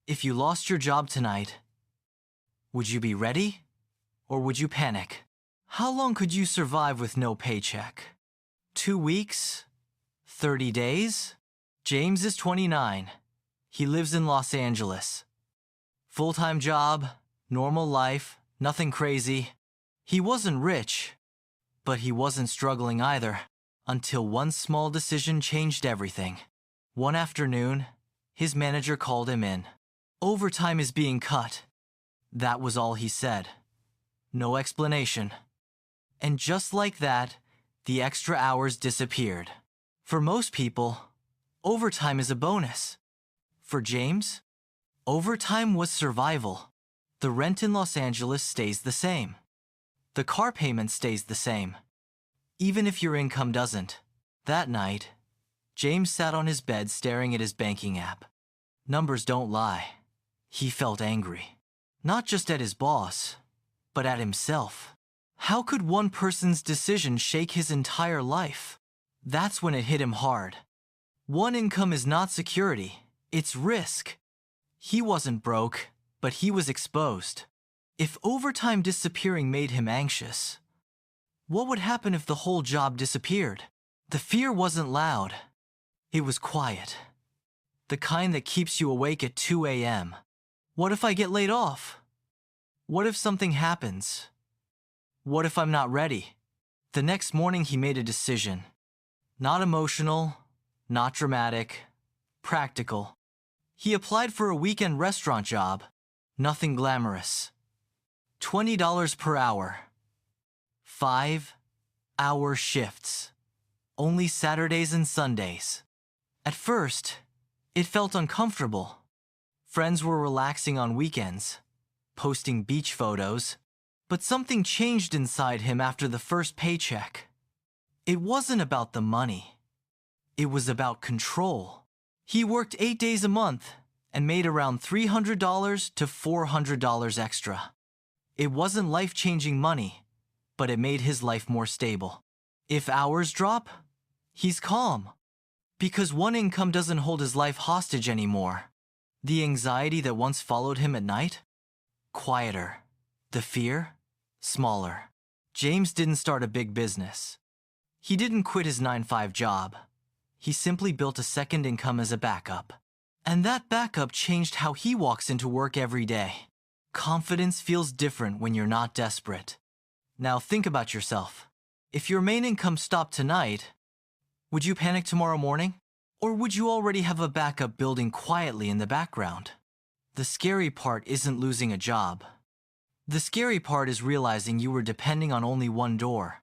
If you lost your job tonight, would you be ready or would you panic? How long could you survive with no paycheck? 2 weeks? 30 days? James is 29. He lives in Los Angeles. Full-time job, normal life, nothing crazy. He wasn't rich, but he wasn't struggling either, until one small decision changed everything. One afternoon, his manager called him in. Overtime is being cut. That was all he said. No explanation. And just like that, the extra hours disappeared. For most people, overtime is a bonus. For James, overtime was survival. The rent in Los Angeles stays the same. The car payment stays the same, even if your income doesn't. That night, James sat on his bed staring at his banking app. Numbers don't lie. He felt angry. Not just at his boss, but at himself. How could one person's decision shake his entire life? That's when it hit him hard. One income is not security, it's risk. He wasn't broke, but he was exposed. If overtime disappearing made him anxious, what would happen if the whole job disappeared? The fear wasn't loud. It was quiet. The kind that keeps you awake at 2 a.m. What if I get laid off? What if something happens? What if I'm not ready? The next morning he made a decision. Not emotional, not dramatic, practical. He applied for a weekend restaurant job. Nothing glamorous. $20 per hour. 5-hour shifts. Only Saturdays and Sundays. At first, it felt uncomfortable. Friends were relaxing on weekends, posting beach photos, but something changed inside him after the first paycheck. It wasn't about the money. It was about control. He worked 8 days a month and made around $300 to $400 extra. It wasn't life-changing money, but it made his life more stable. If hours drop, he's calm. Because one income doesn't hold his life hostage anymore. The anxiety that once followed him at night? Quieter. The fear? Smaller. James didn't start a big business. He didn't quit his 9-to-5 job. He simply built a second income as a backup. And that backup changed how he walks into work every day. Confidence feels different when you're not desperate. Now think about yourself. If your main income stopped tonight, would you panic tomorrow morning? Or would you already have a backup building quietly in the background? The scary part isn't losing a job. The scary part is realizing you were depending on only one door.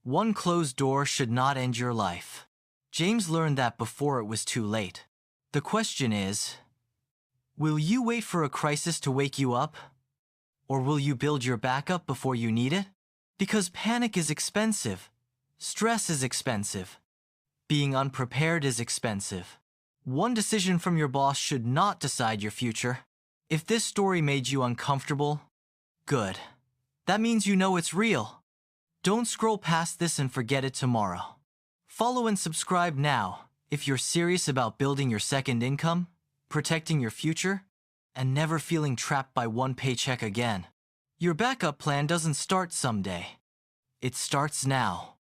One closed door should not end your life. James learned that before it was too late. The question is, will you wait for a crisis to wake you up? Or will you build your backup before you need it? Because panic is expensive. Stress is expensive. Being unprepared is expensive. One decision from your boss should not decide your future. If this story made you uncomfortable, good. That means you know it's real. Don't scroll past this and forget it tomorrow. Follow and subscribe now if you're serious about building your second income, protecting your future, and never feeling trapped by one paycheck again. Your backup plan doesn't start someday. It starts now.